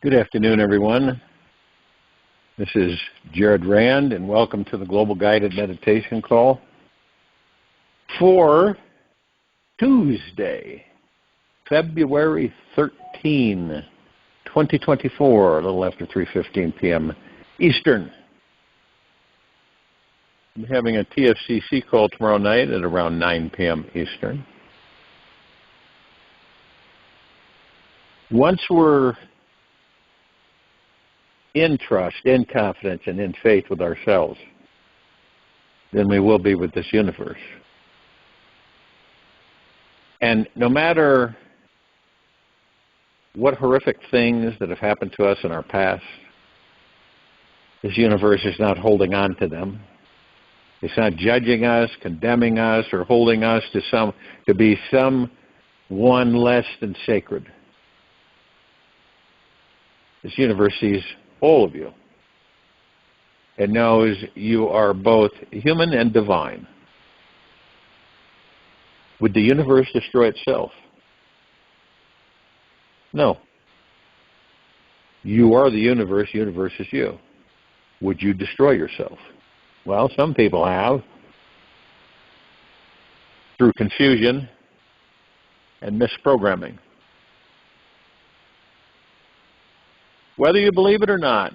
Good afternoon, everyone. This is Jared Rand, and welcome to the Global Guided Meditation Call for Tuesday, February 13, 2024, a little after 3:15 p.m. Eastern. I'm having a TFCC call tomorrow night at around 9 p.m. Eastern. Once we're in trust, in confidence, and in faith with ourselves, then we will be with this universe. And no matter what horrific things that have happened to us in our past, this universe is not holding on to them. It's not judging us, condemning us, or holding us to be someone less than sacred. This universe sees all of you and knows you are both human and divine. Would the universe destroy itself? No. You are the universe is you. Would you destroy yourself? Well, some people have, through confusion and misprogramming. Whether you believe it or not,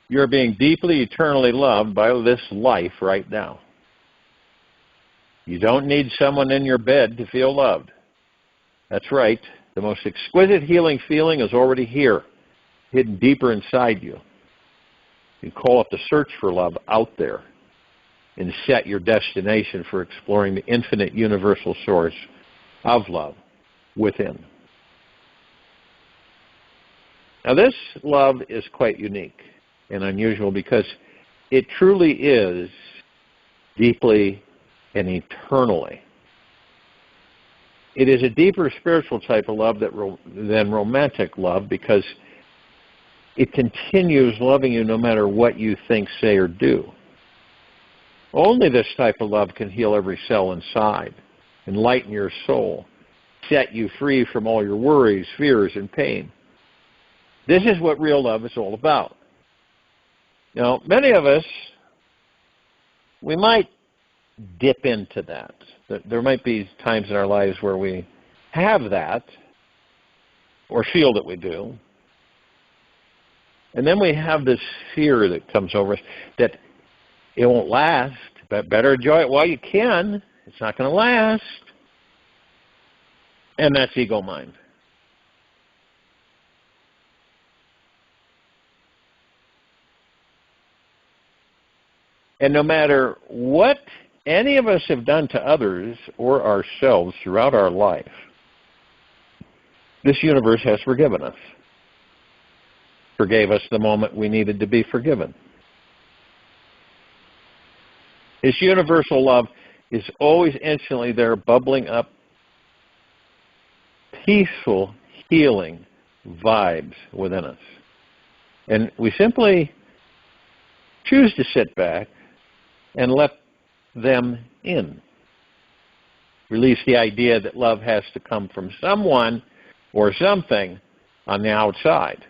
you're being deeply, eternally loved by this life right now. You don't need someone in your bed to feel loved. That's right. The most exquisite healing feeling is already here, hidden deeper inside you. You call up the search for love out there and set your destination for exploring the infinite universal source of love within. Now, this love is quite unique and unusual because it truly is deeply and eternally. It is a deeper spiritual type of love than romantic love because it continues loving you no matter what you think, say, or do. Only this type of love can heal every cell inside, enlighten your soul, set you free from all your worries, fears, and pain. This is what real love is all about. Now, many of us, we might dip into that. There might be times in our lives where we have that or feel that we do. And then we have this fear that comes over us that it won't last, but better enjoy it while you can. It's not going to last. And that's ego mind. And no matter what any of us have done to others or ourselves throughout our life, this universe has forgiven us. Forgave us the moment we needed to be forgiven. This universal love is always instantly there, bubbling up peaceful, healing vibes within us. And we simply choose to sit back and let them in. Release the idea that love has to come from someone or something on the outside.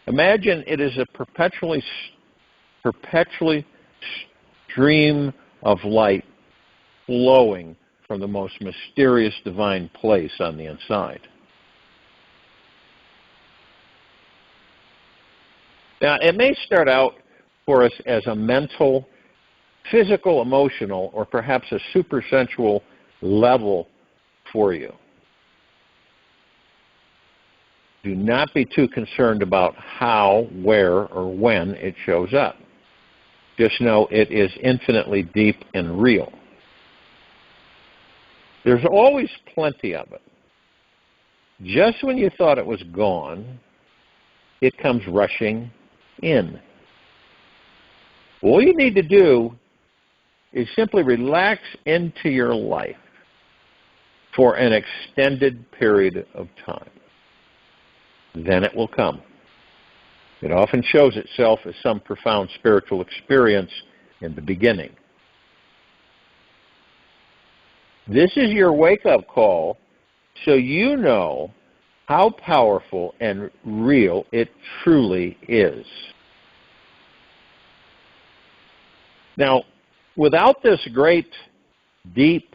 Imagine it is a perpetually stream of light flowing from the most mysterious divine place on the inside. Now, it may start out for us as a mental, physical, emotional, or perhaps a supersensual level for you. Do not be too concerned about how, where, or when it shows up. Just know it is infinitely deep and real. There's always plenty of it. Just when you thought it was gone, it comes rushing in. All you need to do is simply relax into your life for an extended period of time. Then it will come. It often shows itself as some profound spiritual experience in the beginning. This is your wake-up call so you know how powerful and real it truly is. Now, without this great, deep,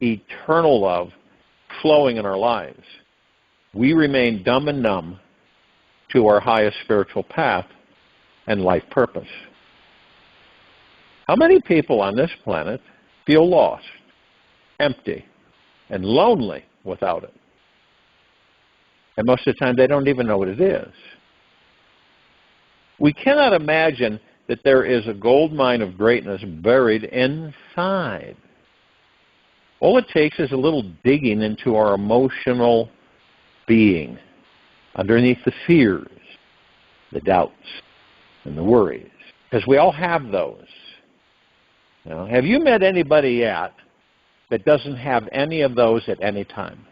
eternal love flowing in our lives, we remain dumb and numb to our highest spiritual path and life purpose. How many people on this planet feel lost, empty, and lonely without it? And most of the time, they don't even know what it is. We cannot imagine that there is a gold mine of greatness buried inside. All it takes is a little digging into our emotional being, underneath the fears, the doubts, and the worries. Because we all have those. You know, have you met anybody yet that doesn't have any of those at any time?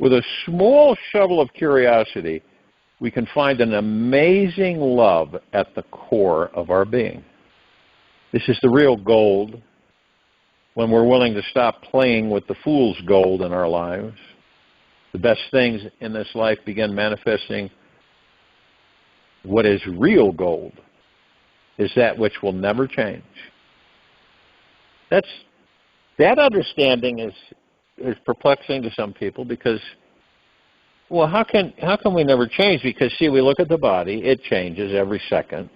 With a small shovel of curiosity, we can find an amazing love at the core of our being. This is the real gold when we're willing to stop playing with the fool's gold in our lives. The best things in this life begin manifesting. What is real gold is that which will never change. That understanding is perplexing to some people because, well, how can we never change? Because, see, we look at the body, it changes every second.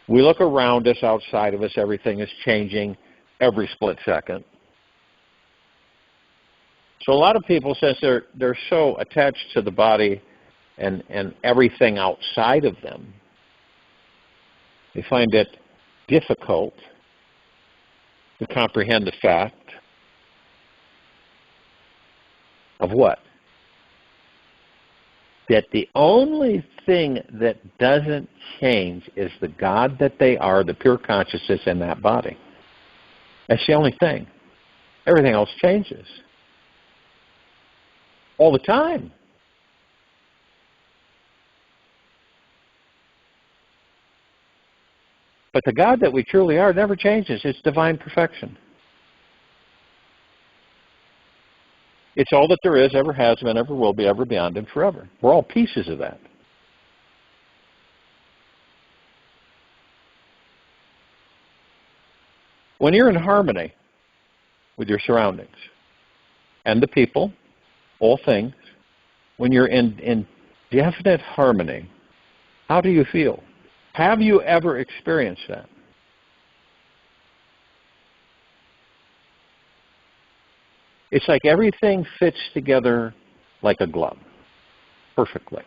We look around us, outside of us, everything is changing every split second. So a lot of people, since they're so attached to the body and everything outside of them, they find it difficult to comprehend the fact of what? That the only thing that doesn't change is the God that they are, the pure consciousness in that body. That's the only thing. Everything else changes. All the time. But the God that we truly are never changes. It's divine perfection. It's all that there is, ever has been, ever will be, ever beyond, and forever. We're all pieces of that. When you're in harmony with your surroundings and the people, all things, when you're in definite harmony, how do you feel? Have you ever experienced that? It's like everything fits together like a glove, perfectly.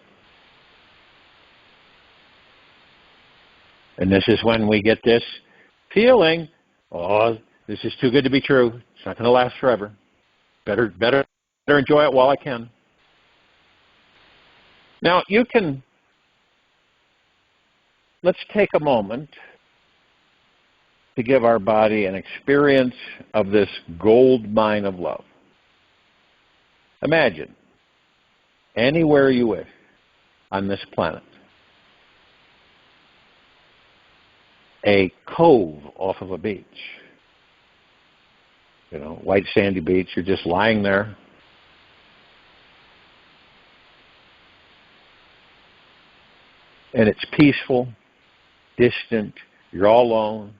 And this is when we get this feeling, oh, this is too good to be true. It's not going to last forever. Better enjoy it while I can. Now, let's take a moment to give our body an experience of this gold mine of love. Imagine, anywhere you wish on this planet, a cove off of a beach. You know, white sandy beach, you're just lying there. And it's peaceful, distant, you're all alone.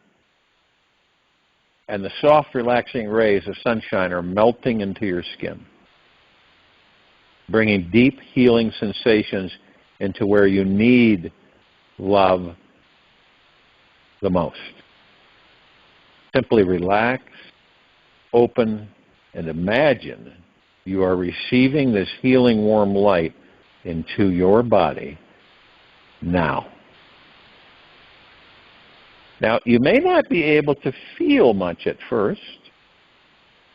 And the soft, relaxing rays of sunshine are melting into your skin, bringing deep healing sensations into where you need love the most. Simply relax, open, and imagine you are receiving this healing warm light into your body now. Now, you may not be able to feel much at first,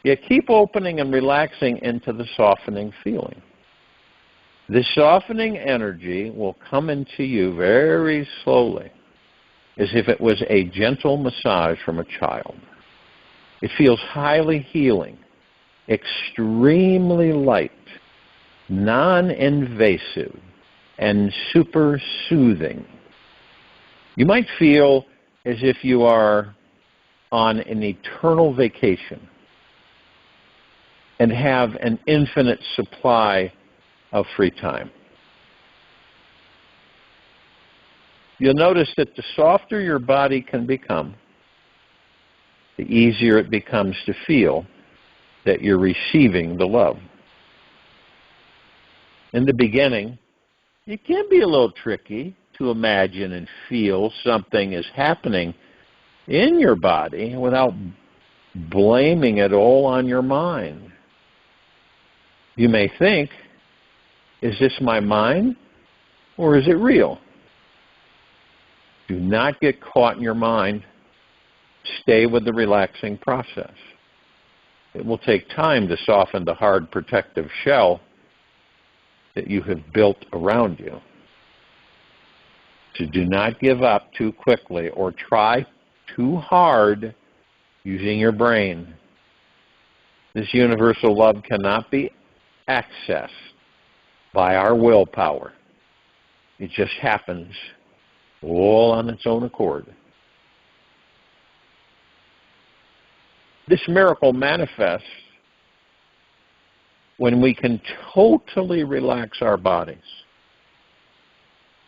yet keep opening and relaxing into the softening feeling. This softening energy will come into you very slowly, as if it was a gentle massage from a child. It feels highly healing, extremely light, non-invasive, and super soothing. You might feel as if you are on an eternal vacation. and have an infinite supply of free time. You'll notice that the softer your body can become, the easier it becomes to feel that you're receiving the love. In the beginning, it can be a little tricky to imagine and feel something is happening in your body without blaming it all on your mind. You may think, is this my mind or is it real? Do not get caught in your mind. Stay with the relaxing process. It will take time to soften the hard protective shell that you have built around you. So do not give up too quickly or try too hard using your brain. This universal love cannot be accessed by our willpower. It just happens all on its own accord. This miracle manifests when we can totally relax our bodies.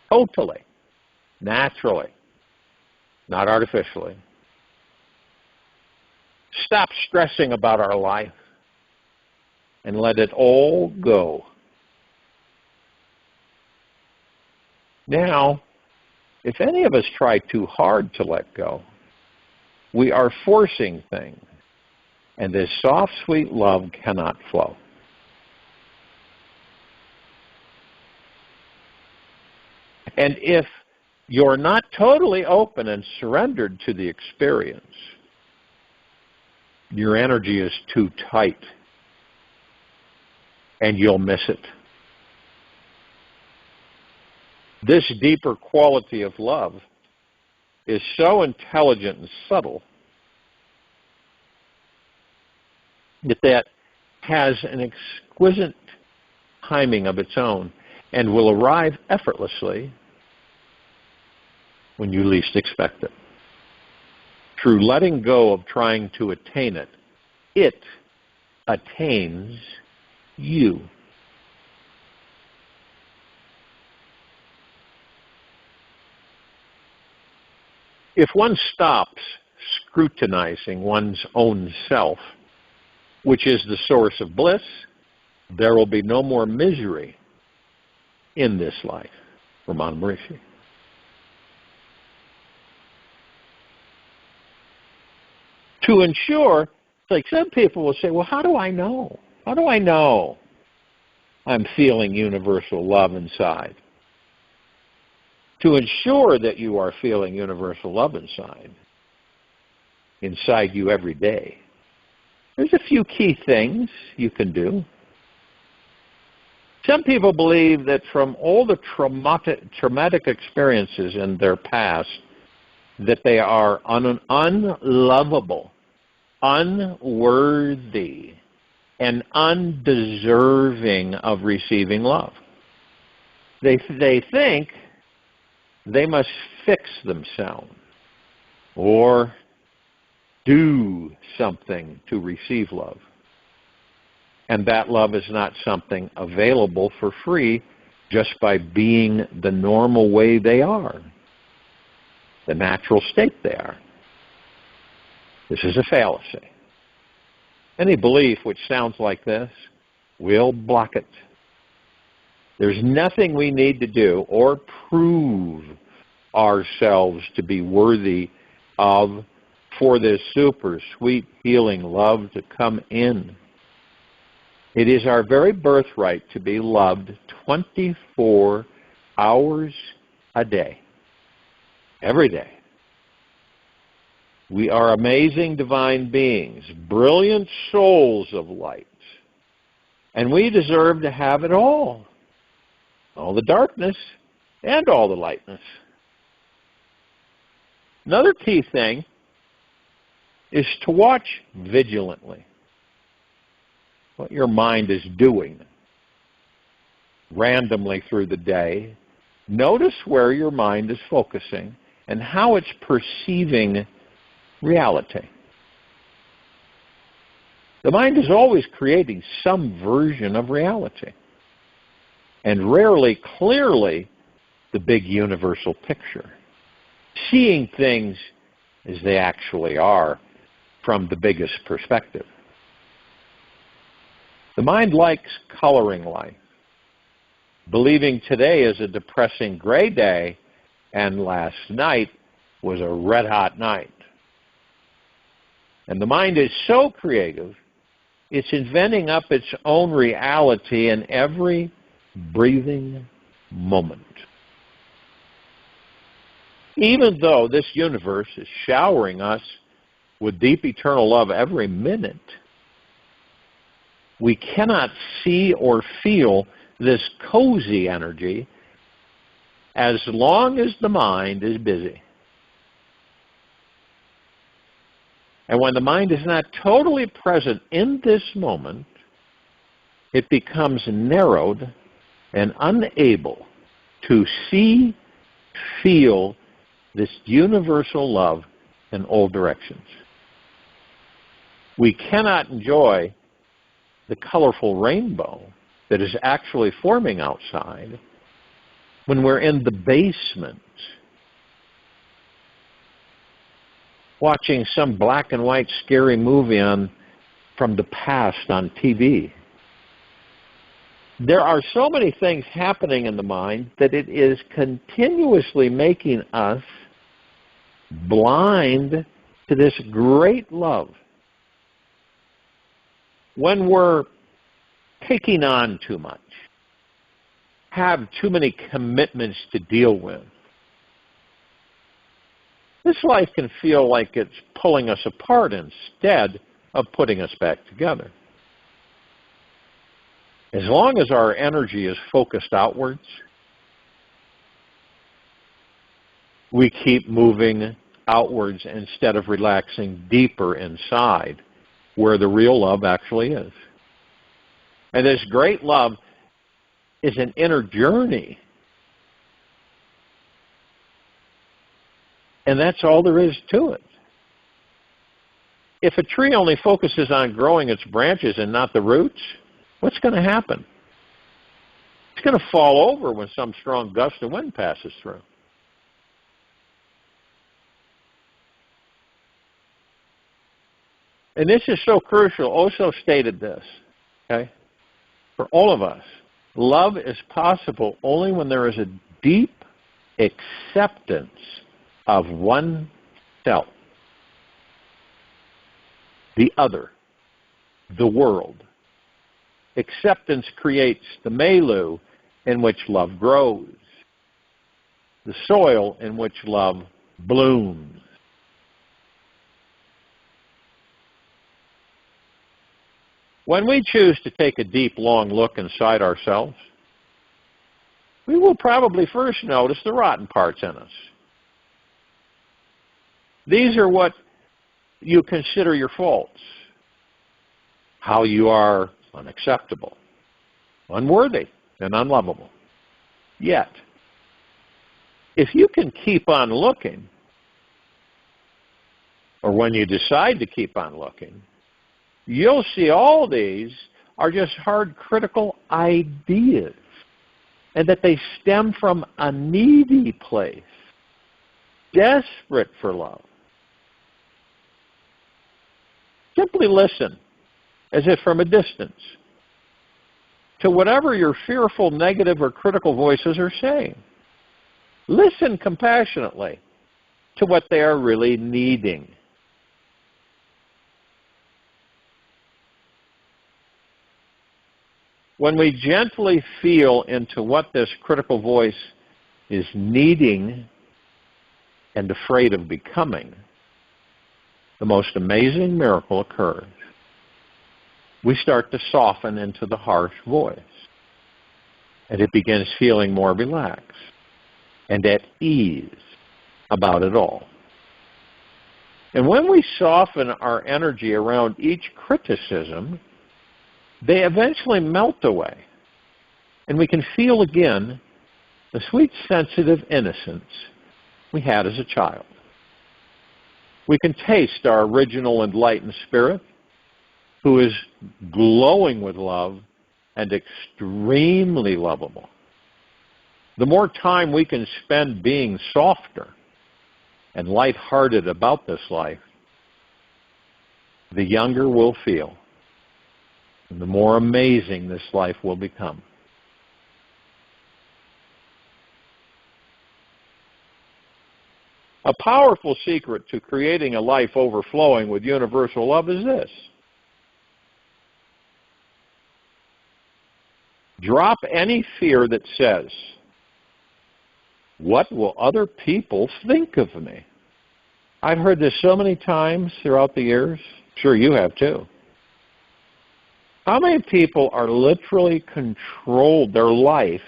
Totally. Naturally. Not artificially. Stop stressing about our life and let it all go. Now, if any of us try too hard to let go, we are forcing things, and this soft, sweet love cannot flow. And if you're not totally open and surrendered to the experience, your energy is too tight, and you'll miss it. This deeper quality of love is so intelligent and subtle that has an exquisite timing of its own and will arrive effortlessly when you least expect it. Through letting go of trying to attain it, it attains you. If one stops scrutinizing one's own self, which is the source of bliss, there will be no more misery in this life. Ramana Maharishi. To ensure, like some people will say, well, how do I know? How do I know I'm feeling universal love inside? To ensure that you are feeling universal love inside you every day, there's a few key things you can do. Some people believe that from all the traumatic experiences in their past, that they are unlovable, unworthy, and undeserving of receiving love. They think they must fix themselves or do something to receive love. And that love is not something available for free just by being the normal way they are, the natural state they are. This is a fallacy. Any belief which sounds like this will block it. There's nothing we need to do or prove ourselves to be worthy of for this super sweet healing love to come in. It is our very birthright to be loved 24 hours a day, every day. We are amazing divine beings, brilliant souls of light, and we deserve to have it all the darkness and all the lightness. Another key thing is to watch vigilantly what your mind is doing randomly through the day. Notice where your mind is focusing and how it's perceiving reality. The mind is always creating some version of reality, and rarely clearly the big universal picture, seeing things as they actually are from the biggest perspective. The mind likes coloring life, believing today is a depressing gray day and last night was a red-hot night. And the mind is so creative, it's inventing up its own reality in every breathing moment. Even though this universe is showering us with deep eternal love every minute, we cannot see or feel this cozy energy as long as the mind is busy. And when the mind is not totally present in this moment, it becomes narrowed and unable to see, feel this universal love in all directions. We cannot enjoy the colorful rainbow that is actually forming outside when we're in the basement watching some black and white scary movie from the past on TV. There are so many things happening in the mind that it is continuously making us blind to this great love. When we're taking on too much, have too many commitments to deal with, this life can feel like it's pulling us apart instead of putting us back together. As long as our energy is focused outwards, we keep moving outwards instead of relaxing deeper inside where the real love actually is. And this great love is an inner journey. And that's all there is to it. If a tree only focuses on growing its branches and not the roots, what's going to happen? It's going to fall over when some strong gust of wind passes through. And this is so crucial. Osho stated this, okay? For all of us, love is possible only when there is a deep acceptance of oneself, the other, the world. Acceptance creates the milieu in which love grows, the soil in which love blooms. When we choose to take a deep, long look inside ourselves, we will probably first notice the rotten parts in us. These are what you consider your faults, how you are unacceptable, unworthy, and unlovable. Yet, if you can keep on looking, or when you decide to keep on looking, you'll see all these are just hard critical ideas, and that they stem from a needy place, desperate for love. Simply listen, as if from a distance, to whatever your fearful, negative, or critical voices are saying. Listen compassionately to what they are really needing. When we gently feel into what this critical voice is needing and afraid of becoming, the most amazing miracle occurs. We start to soften into the harsh voice, and it begins feeling more relaxed and at ease about it all. And when we soften our energy around each criticism, they eventually melt away, and we can feel again the sweet, sensitive innocence we had as a child. We can taste our original enlightened spirit, who is glowing with love and extremely lovable. The more time we can spend being softer and lighthearted about this life, the younger we'll feel, and the more amazing this life will become. A powerful secret to creating a life overflowing with universal love is this. Drop any fear that says, "What will other people think of me?" I've heard this so many times throughout the years. Sure, you have too. How many people are literally controlled? Their life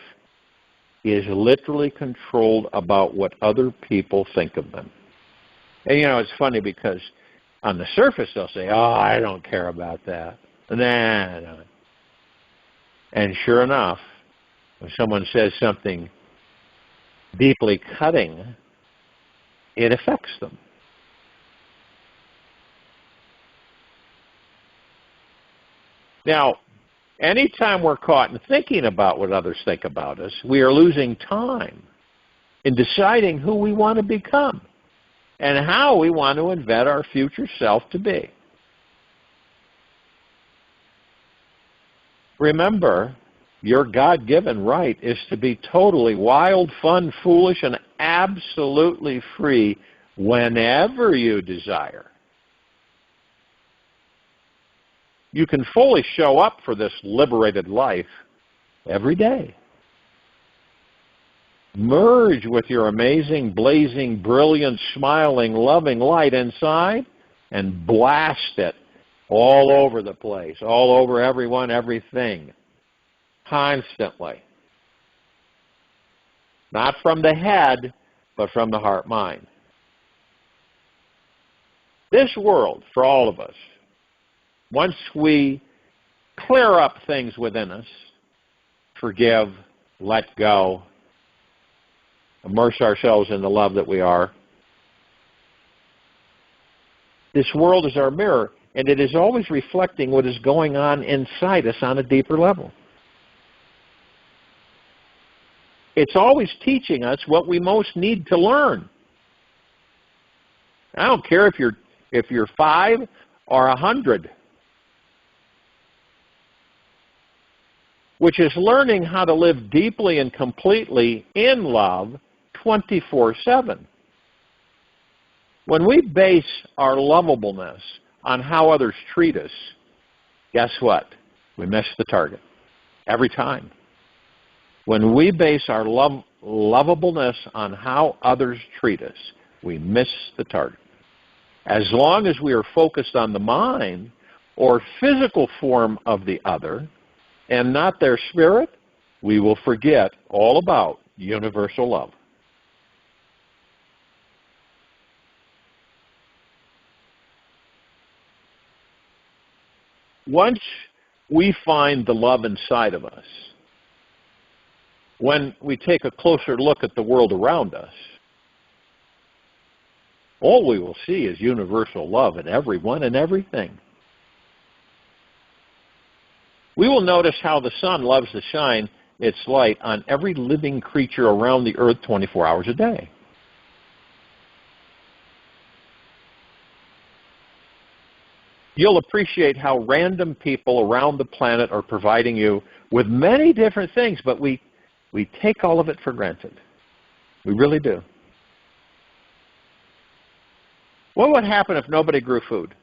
is literally controlled about what other people think of them. And it's funny because on the surface they'll say, "Oh, I don't care about that." Nah, no. And sure enough, when someone says something deeply cutting, it affects them. Now, anytime we're caught in thinking about what others think about us, we are losing time in deciding who we want to become and how we want to invent our future self to be. Remember, your God-given right is to be totally wild, fun, foolish, and absolutely free whenever you desire. You can fully show up for this liberated life every day. Merge with your amazing, blazing, brilliant, smiling, loving light inside and blast it all over the place, all over everyone, everything, constantly. Not from the head, but from the heart-mind. This world, for all of us, once we clear up things within us, forgive, let go, immerse ourselves in the love that we are, this world is our mirror, and it is always reflecting what is going on inside us on a deeper level. It's always teaching us what we most need to learn. I don't care if you're 5 or 100. Which is learning how to live deeply and completely in love 24/7. When we base our lovableness on how others treat us, guess what? We miss the target every time. When we base our lovableness on how others treat us, we miss the target. As long as we are focused on the mind or physical form of the other, and not their spirit, we will forget all about universal love. Once we find the love inside of us, when we take a closer look at the world around us, all we will see is universal love in everyone and everything. We will notice how the sun loves to shine its light on every living creature around the earth 24 hours a day. You'll appreciate how random people around the planet are providing you with many different things, but we take all of it for granted. We really do. What would happen if nobody grew food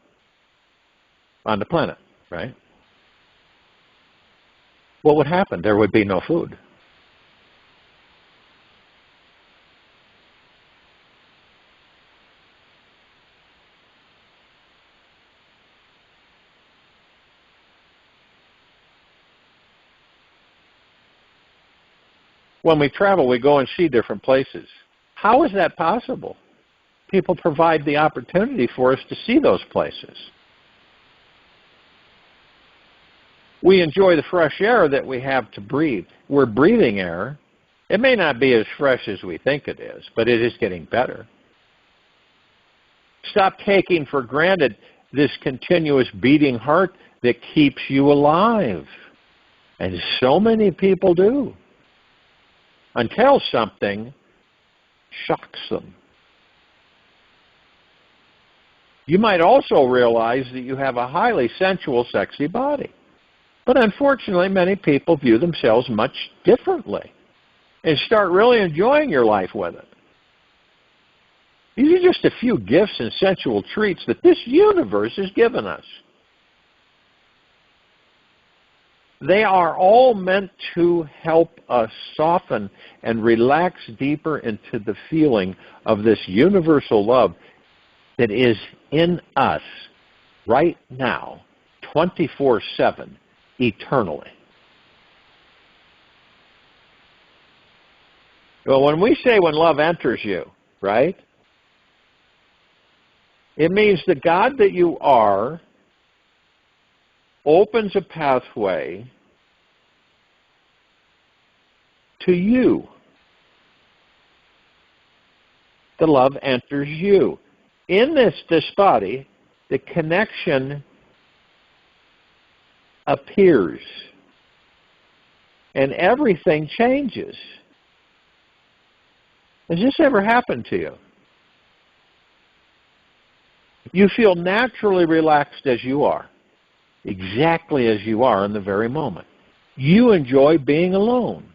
on the planet, right? What would happen? There would be no food. When we travel, we go and see different places. How is that possible? People provide the opportunity for us to see those places. We enjoy the fresh air that we have to breathe. We're breathing air. It may not be as fresh as we think it is, but it is getting better. Stop taking for granted this continuous beating heart that keeps you alive. And so many people do, until something shocks them. You might also realize that you have a highly sensual, sexy body. But unfortunately, many people view themselves much differently and start really enjoying your life with it. These are just a few gifts and sensual treats that this universe has given us. They are all meant to help us soften and relax deeper into the feeling of this universal love that is in us right now, 24/7, eternally. Well, when we say when love enters you, right, it means the God that you are opens a pathway to you. The love enters you. In this body, the connection appears, and everything changes. Has this ever happened to you? You feel naturally relaxed as you are, exactly as you are in the very moment. You enjoy being alone,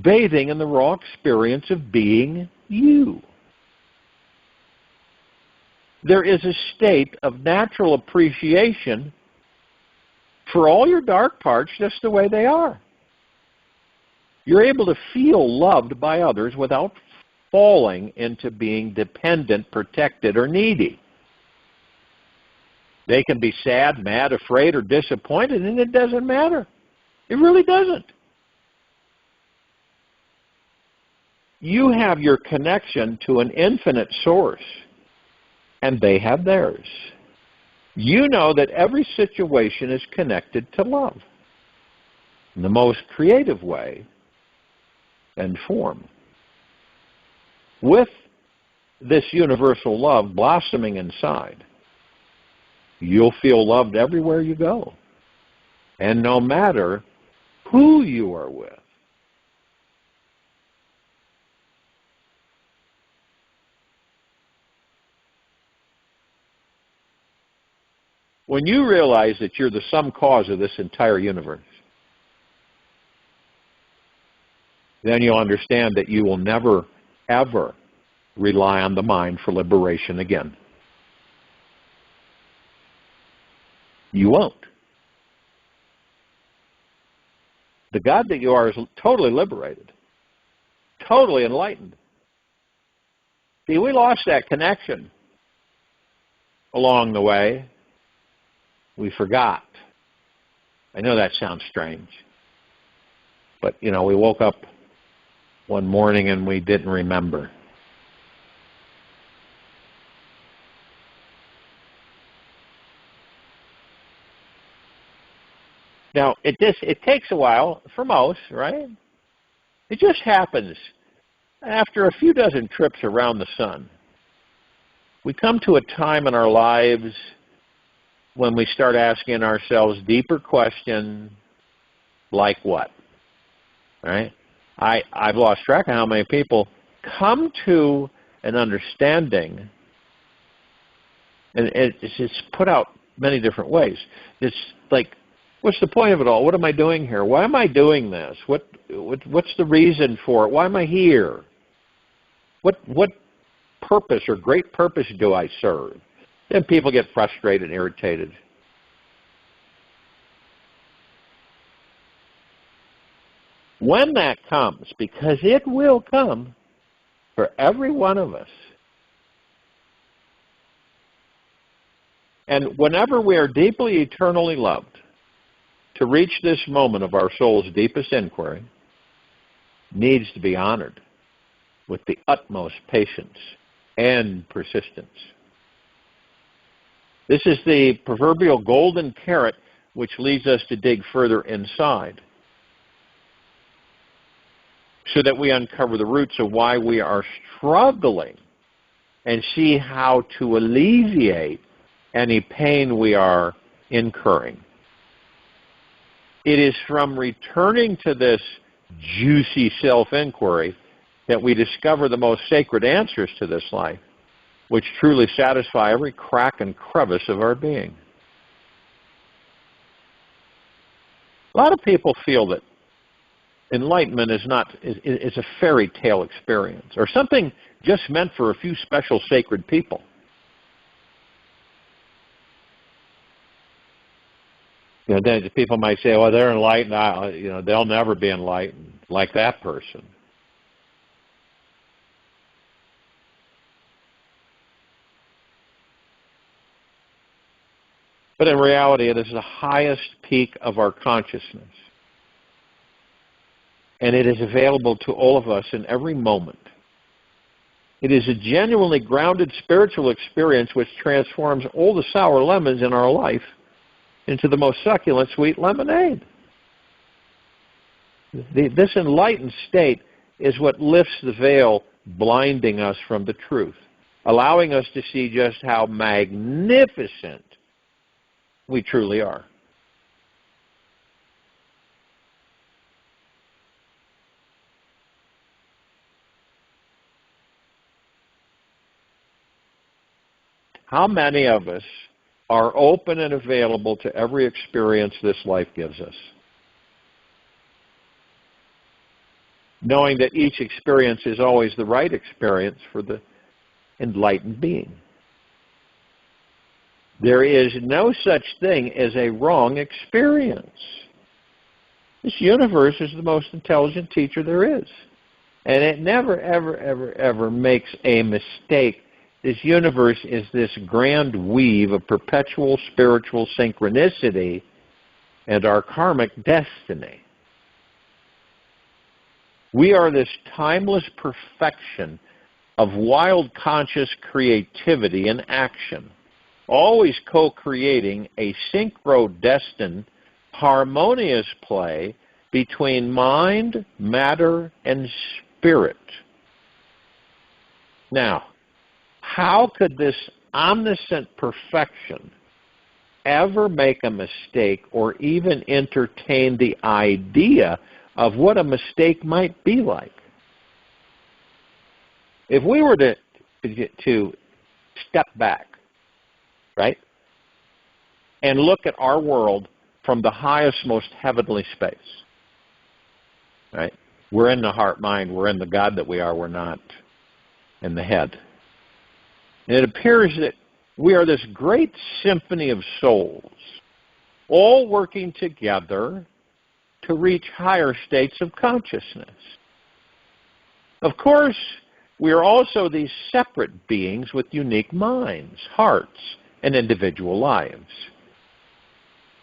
bathing in the raw experience of being you. There is a state of natural appreciation for all your dark parts just the way they are. You're able to feel loved by others without falling into being dependent, protected, or needy. They can be sad, mad, afraid, or disappointed, and it doesn't matter. It really doesn't. You have your connection to an infinite source, and they have theirs. You know that every situation is connected to love in the most creative way and form. With this universal love blossoming inside, you'll feel loved everywhere you go, and no matter who you are with. When you realize that you're the sum cause of this entire universe, then you'll understand that you will never, ever rely on the mind for liberation again. You won't. The God that you are is totally liberated, totally enlightened. See, we lost that connection along the way. We forgot. I know that sounds strange. But, we woke up one morning and we didn't remember. Now, it takes a while for most, right? It just happens after a few dozen trips around the sun. We come to a time in our lives when we start asking ourselves deeper questions like what? Right? I've lost track of how many people come to an understanding, and it's put out many different ways. It's like, what's the point of it all? What am I doing here? Why am I doing this? What's the reason for it? Why am I here? What purpose or great purpose do I serve? Then people get frustrated and irritated. When that comes, because it will come for every one of us, and whenever we are deeply, eternally loved, to reach this moment of our soul's deepest inquiry needs to be honored with the utmost patience and persistence. This is the proverbial golden carrot which leads us to dig further inside so that we uncover the roots of why we are struggling and see how to alleviate any pain we are incurring. It is from returning to this juicy self-inquiry that we discover the most sacred answers to this life, which truly satisfy every crack and crevice of our being. A lot of people feel that enlightenment is a fairy tale experience, or something just meant for a few special sacred people. You know, then people might say, "Well, they're enlightened. You know, they'll never be enlightened like that person." But in reality, it is the highest peak of our consciousness. And it is available to all of us in every moment. It is a genuinely grounded spiritual experience which transforms all the sour lemons in our life into the most succulent sweet lemonade. This enlightened state is what lifts the veil blinding us from the truth, allowing us to see just how magnificent we truly are. How many of us are open and available to every experience this life gives us, knowing that each experience is always the right experience for the enlightened being? There is no such thing as a wrong experience. This universe is the most intelligent teacher there is. And it never, ever, ever, ever makes a mistake. This universe is this grand weave of perpetual spiritual synchronicity and our karmic destiny. We are this timeless perfection of wild conscious creativity and action, always co-creating a synchro-destined, harmonious play between mind, matter, and spirit. Now, how could this omniscient perfection ever make a mistake or even entertain the idea of what a mistake might be like? If we were to step back, right, and look at our world from the highest, most heavenly space, right? We're in the heart mind, we're in the God that we are, we're not in the head. And it appears that we are this great symphony of souls, all working together to reach higher states of consciousness. Of course, we are also these separate beings with unique minds, hearts, and individual lives.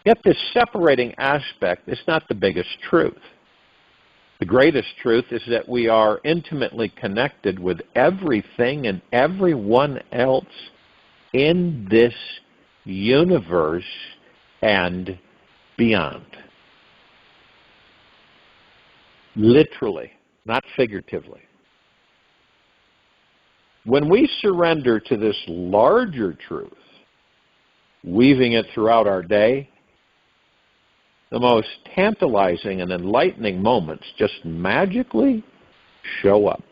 Yet this separating aspect is not the biggest truth. The greatest truth is that we are intimately connected with everything and everyone else in this universe and beyond. Literally, not figuratively. When we surrender to this larger truth, weaving it throughout our day, the most tantalizing and enlightening moments just magically show up.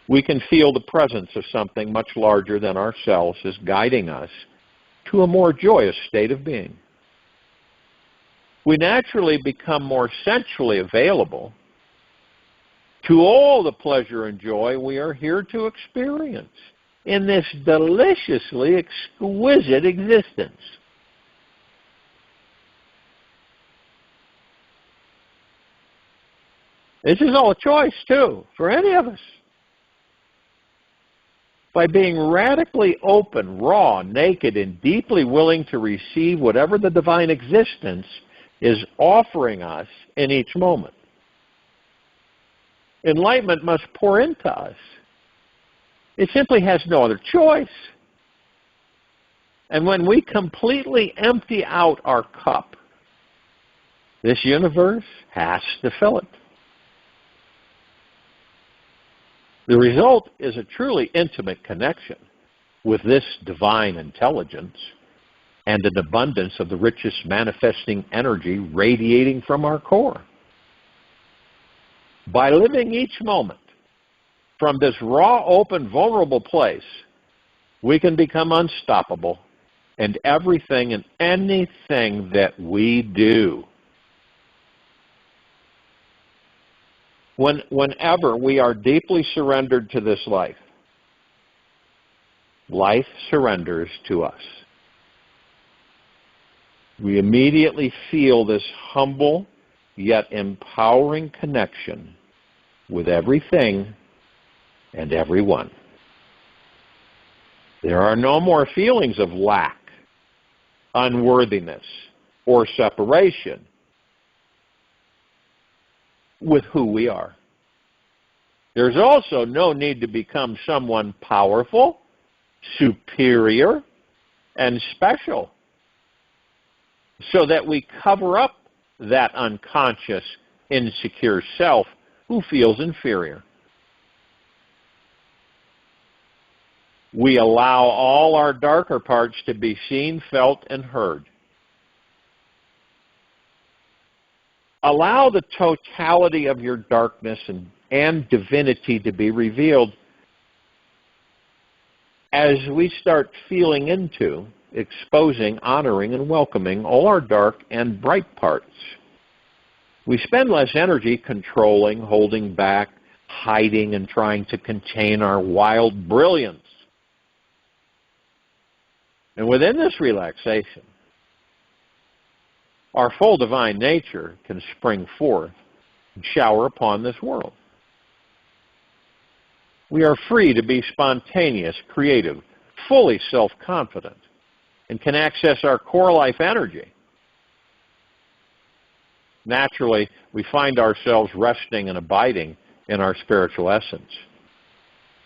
We can feel the presence of something much larger than ourselves is guiding us to a more joyous state of being. We naturally become more sensually available to all the pleasure and joy we are here to experience in this deliciously exquisite existence. This is all a choice, too, for any of us. By being radically open, raw, naked, and deeply willing to receive whatever the divine existence is offering us in each moment. Enlightenment must pour into us. It simply has no other choice. And when we completely empty out our cup, this universe has to fill it. The result is a truly intimate connection with this divine intelligence, and an abundance of the richest manifesting energy radiating from our core. By living each moment from this raw, open, vulnerable place, we can become unstoppable in everything and anything that we do. Whenever we are deeply surrendered to this life, life surrenders to us. We immediately feel this humble yet empowering connection with everything and everyone. There are no more feelings of lack, unworthiness, or separation with who we are. There's also no need to become someone powerful, superior, and special, so that we cover up that unconscious, insecure self who feels inferior. We allow all our darker parts to be seen, felt, and heard. Allow the totality of your darkness and divinity to be revealed as we start feeling into, exposing, honoring, and welcoming all our dark and bright parts. We spend less energy controlling, holding back, hiding, and trying to contain our wild brilliance. And within this relaxation, our full divine nature can spring forth and shower upon this world. We are free to be spontaneous, creative, fully self-confident, and can access our core life energy. Naturally, we find ourselves resting and abiding in our spiritual essence,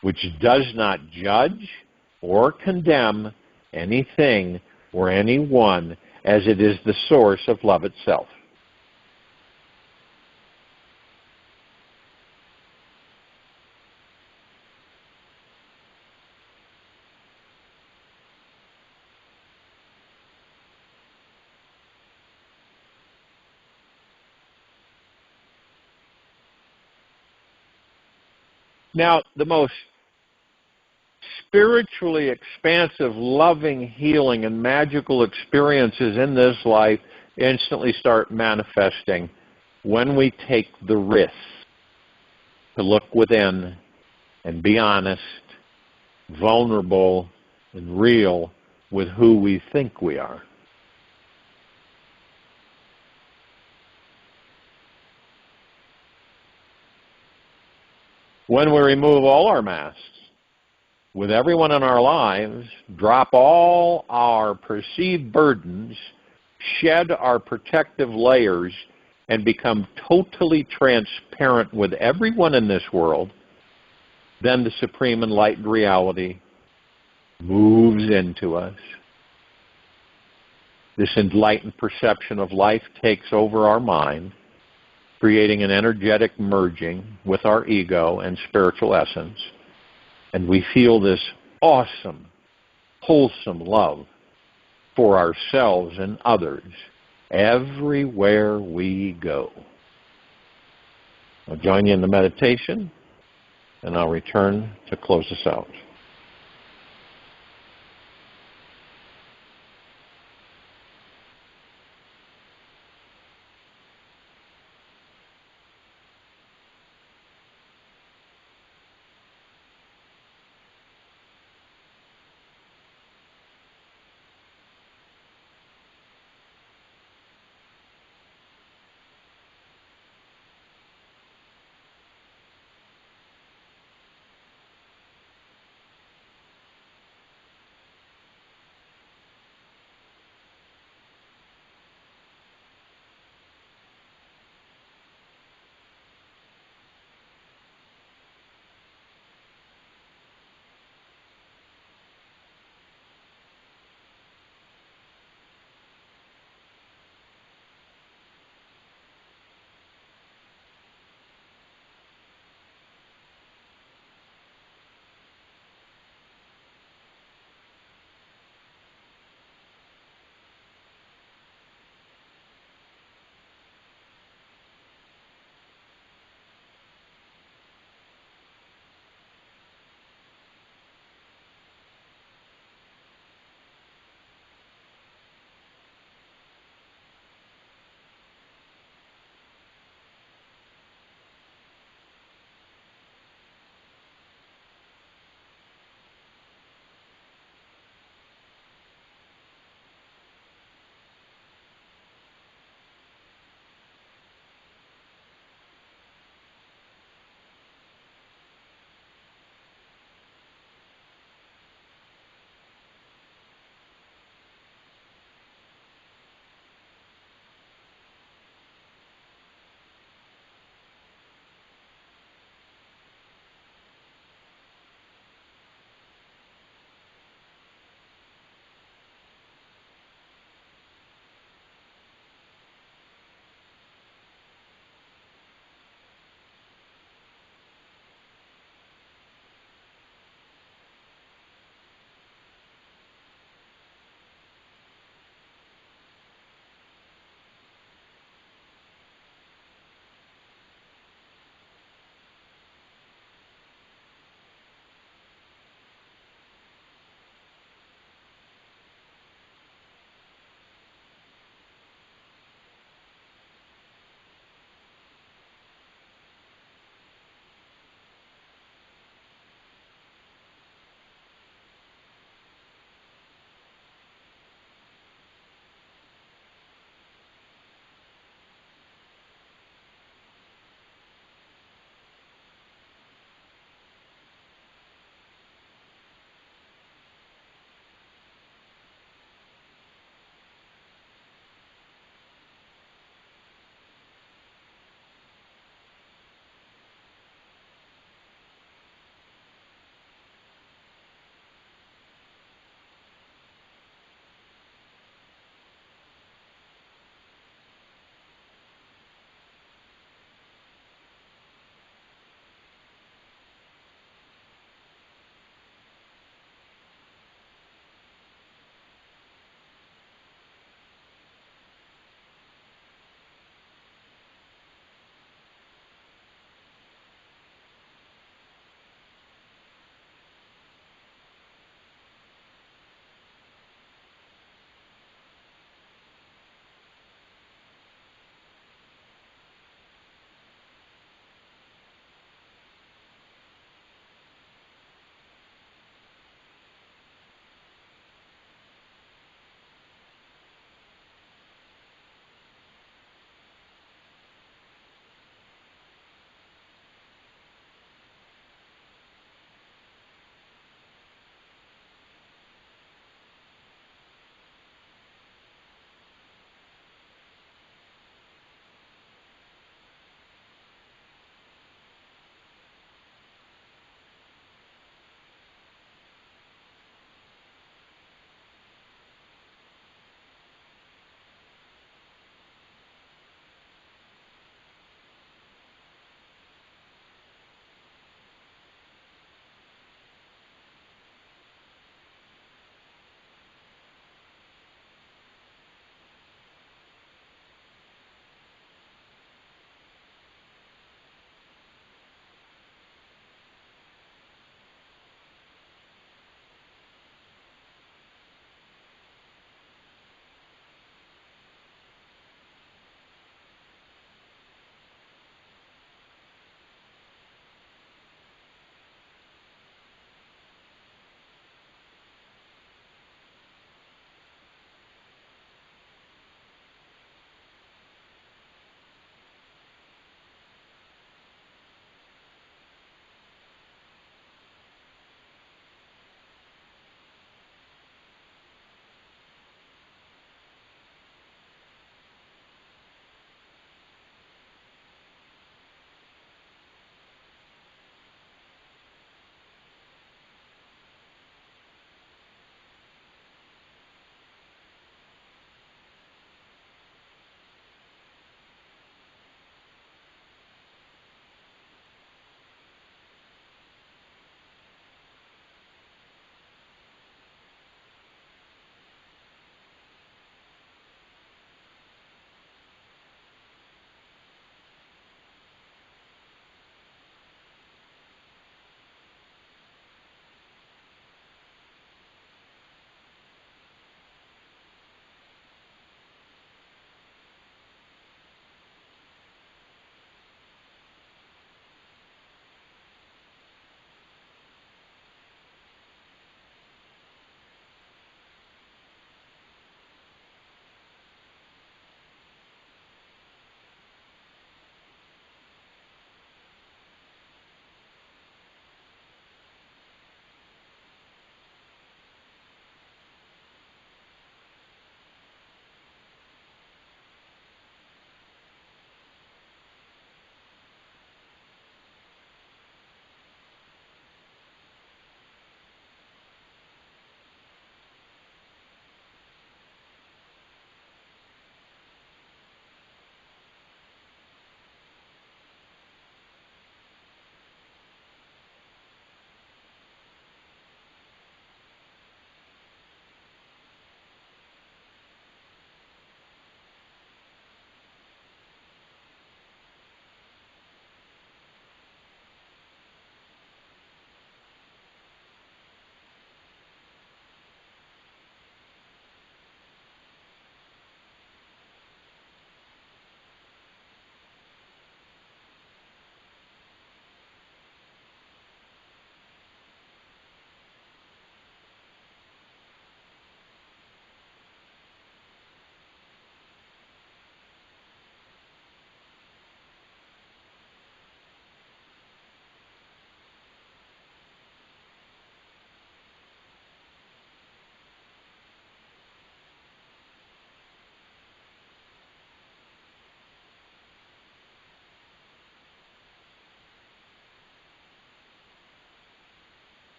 which does not judge or condemn anything or anyone, as it is the source of love itself. Now, the most spiritually expansive, loving, healing, and magical experiences in this life instantly start manifesting when we take the risk to look within and be honest, vulnerable, and real with who we think we are. When we remove all our masks, with everyone in our lives, drop all our perceived burdens, shed our protective layers, and become totally transparent with everyone in this world, then the supreme enlightened reality moves into us. This enlightened perception of life takes over our mind, creating an energetic merging with our ego and spiritual essence. And we feel this awesome, wholesome love for ourselves and others everywhere we go. I'll join you in the meditation, and I'll return to close us out.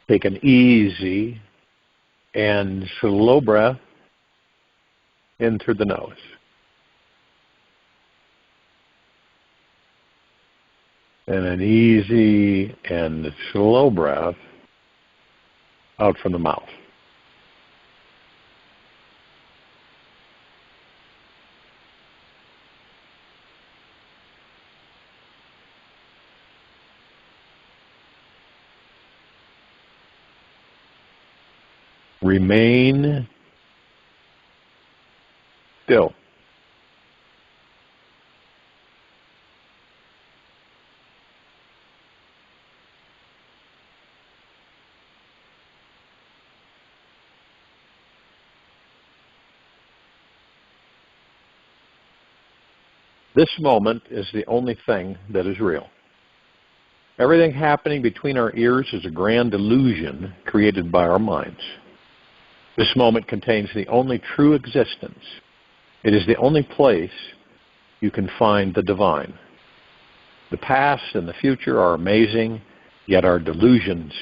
Take an easy and slow breath in through the nose. And an easy and slow breath out from the mouth. Remain still. This moment is the only thing that is real. Everything happening between our ears is a grand illusion created by our minds. This moment contains the only true existence. It is the only place you can find the divine. The past and the future are amazing, yet are delusions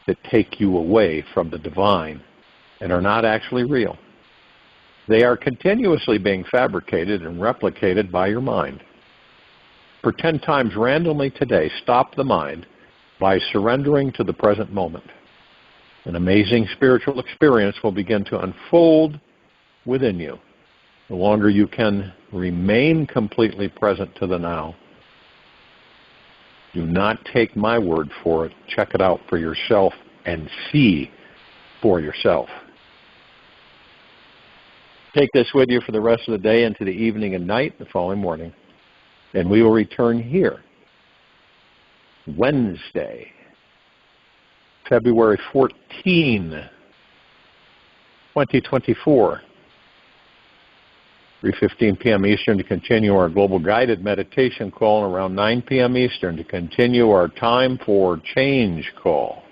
that take you away from the divine and are not actually real. They are continuously being fabricated and replicated by your mind. For 10 times randomly today, stop the mind by surrendering to the present moment. An amazing spiritual experience will begin to unfold within you. The longer you can remain completely present to the now. Do not take my word for it. Check it out for yourself and see for yourself. Take this with you for the rest of the day into the evening and night, the following morning. And we will return here Wednesday, February 14, 2024, 3:15 p.m. Eastern to continue our global guided meditation call, and around 9 p.m. Eastern to continue our time for change call.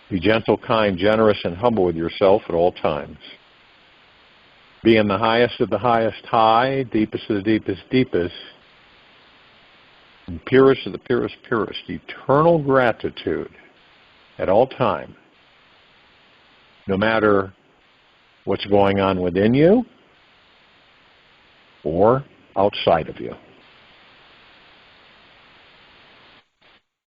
Be gentle, kind, generous, and humble with yourself at all times. Be in the highest of the highest high, deepest of the deepest deepest, and purest of the purest purest. Eternal gratitude at all time, no matter what's going on within you or outside of you.